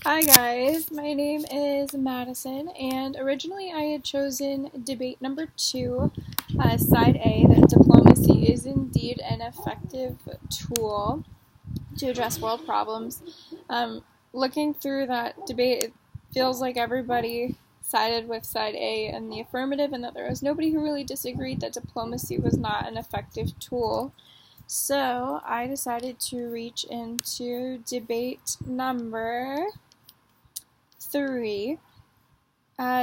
Hi guys, my name is Madison, and originally I had chosen debate number two, side A, that diplomacy is indeed an effective tool to address world problems. Um, Looking through that debate, it feels like everybody sided with side A in the affirmative, and that there was nobody who really disagreed that diplomacy was not an effective tool. So I decided to reach into debate number three,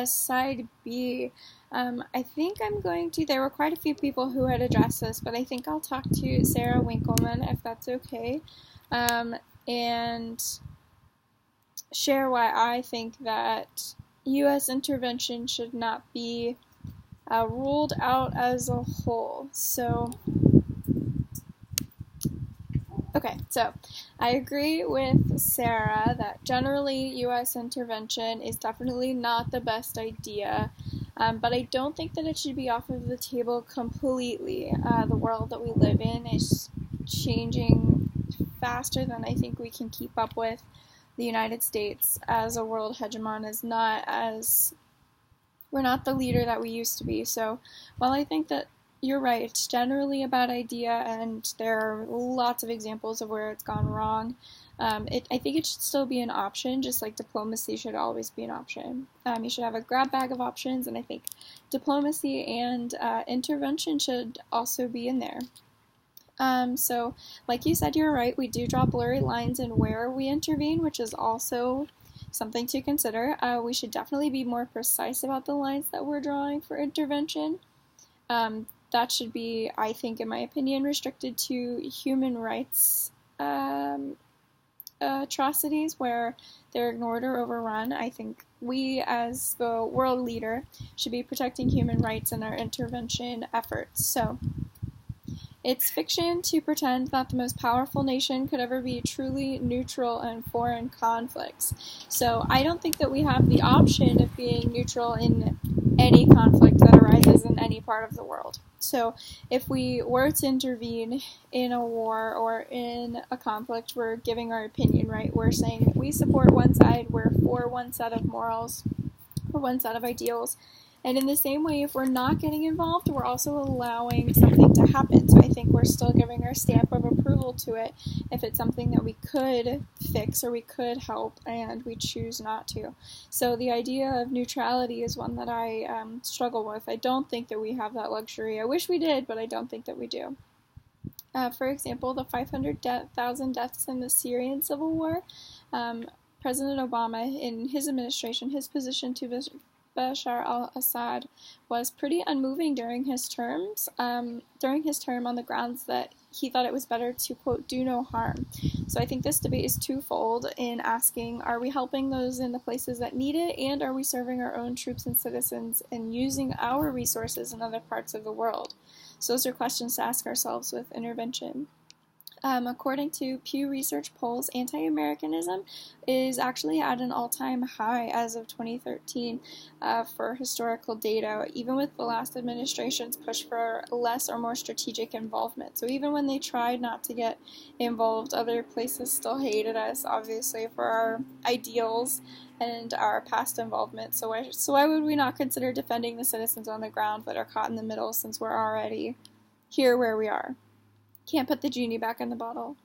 side B. I think I'm going to. There were quite a few people who had addressed this, but I think I'll talk to Sarah Winkleman if that's okay, and share why I think that U.S. intervention should not be ruled out as a whole. So I agree with Sarah that generally U.S. intervention is definitely not the best idea, but I don't think that it should be off of the table completely. The world that we live in is changing faster than I think we can keep up with. The United States as a world hegemon is not as we're not the leader that we used to be. So while I think that you're right, it's generally a bad idea, and there are lots of examples of where it's gone wrong. I think it should still be an option, just like diplomacy should always be an option. You should have a grab bag of options, and I think diplomacy and intervention should also be in there. So, like you said, you're right. We do draw blurry lines in where we intervene, which is also something to consider. We should definitely be more precise about the lines that we're drawing for intervention. That should be, I think, in my opinion, restricted to human rights atrocities where they're ignored or overrun. I think we, as the world leader, should be protecting human rights in our intervention efforts. So, it's fiction to pretend that the most powerful nation could ever be truly neutral in foreign conflicts. So I don't think that we have the option of being neutral in any conflict that arises in any part of the world. So if we were to intervene in a war or in a conflict, we're giving our opinion, right? We're saying that we support one side, we're for one set of morals, or one set of ideals. And in the same way, if we're not getting involved, we're also allowing something to happen. So I think we're still giving our stamp of approval to it if it's something that we could fix or we could help and we choose not to. So the idea of neutrality is one that I struggle with. I don't think that we have that luxury. I wish we did, but I don't think that we do. For example, the 500,000 deaths in the Syrian civil war, President Obama, in his administration, his position to Bashar al-Assad was pretty unmoving during his term on the grounds that he thought it was better to, quote, do no harm. So I think this debate is twofold in asking, are we helping those in the places that need it, and are we serving our own troops and citizens and using our resources in other parts of the world? So those are questions to ask ourselves with intervention. According to Pew Research polls, anti-Americanism is actually at an all-time high as of 2013 for historical data, even with the last administration's push for less or more strategic involvement. So even when they tried not to get involved, other places still hated us, obviously, for our ideals and our past involvement. So why would we not consider defending the citizens on the ground that are caught in the middle, since we're already here where we are? Can't put the genie back in the bottle.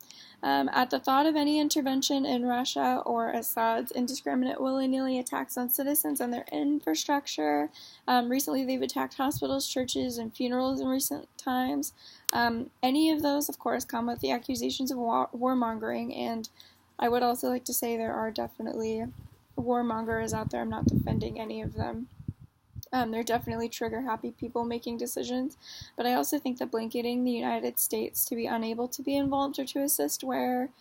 At the thought of any intervention in Russia or Assad's indiscriminate willy-nilly attacks on citizens and their infrastructure, recently they've attacked hospitals, churches, and funerals in recent times. Any of those, of course, come with the accusations of warmongering, and I would also like to say there are definitely warmongers out there. I'm not defending any of them. They're definitely trigger-happy people making decisions, but I also think that blanketing the United States to be unable to be involved or to assist where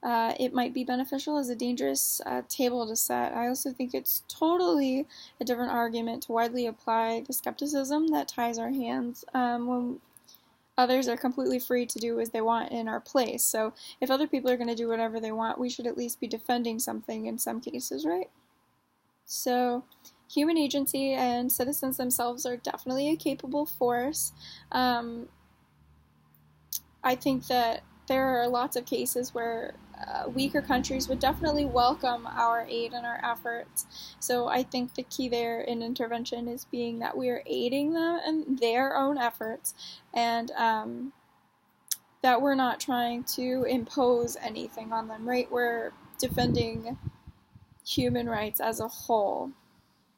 it might be beneficial is a dangerous table to set. I also think it's totally a different argument to widely apply the skepticism that ties our hands when others are completely free to do as they want in our place. So if other people are going to do whatever they want, we should at least be defending something in some cases, right? So human agency and citizens themselves are definitely a capable force. I think that there are lots of cases where weaker countries would definitely welcome our aid and our efforts. So I think the key there in intervention is being that we are aiding them in their own efforts, and that we're not trying to impose anything on them, right? We're defending human rights as a whole,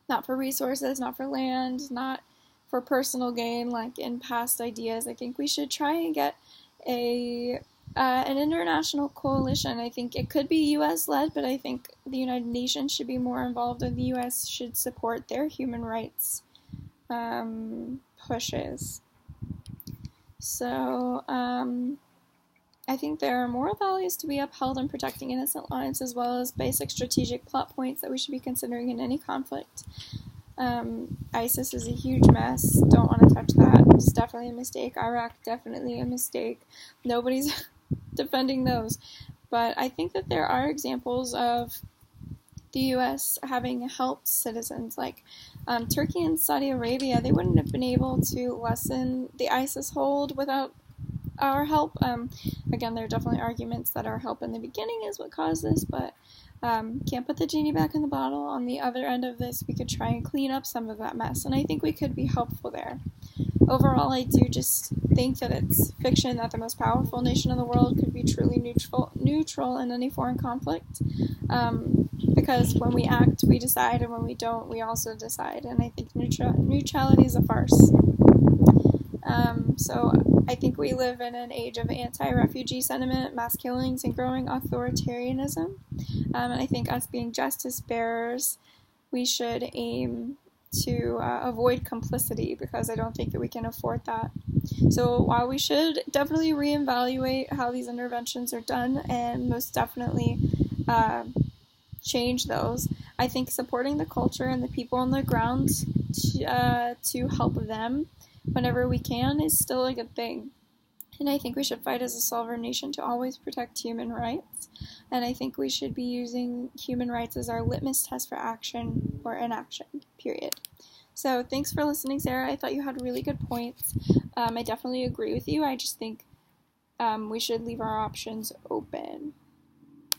not for resources, not for land, not for personal gain like in past ideas. I think we should try and get an international coalition. I think it could be U.S. led, but I think the United Nations should be more involved, and the U.S. should support their human rights pushes. So I think there are moral values to be upheld in protecting innocent lives, as well as basic strategic plot points that we should be considering in any conflict. ISIS is a huge mess. Don't want to touch that. It's definitely a mistake. Iraq, definitely a mistake. Nobody's defending those. But I think that there are examples of the U.S. having helped citizens, like Turkey and Saudi Arabia. They wouldn't have been able to lessen the ISIS hold without our help. Again, there are definitely arguments that our help in the beginning is what caused this, but can't put the genie back in the bottle. On the other end of this, we could try and clean up some of that mess, and I think we could be helpful there. Overall, I do just think that it's fiction that the most powerful nation in the world could be truly neutral in any foreign conflict, because when we act, we decide, and when we don't, we also decide, and I think neutrality is a farce. So I think we live in an age of anti-refugee sentiment, mass killings, and growing authoritarianism. And I think us being justice bearers, we should aim to avoid complicity, because I don't think that we can afford that. So while we should definitely reevaluate how these interventions are done, and most definitely change those, I think supporting the culture and the people on the ground to help them whenever we can is still a good thing. And I think we should fight as a sovereign nation to always protect human rights. And I think we should be using human rights as our litmus test for action or inaction, period. So thanks for listening, Sarah. I thought you had really good points. I definitely agree with you. I just think we should leave our options open.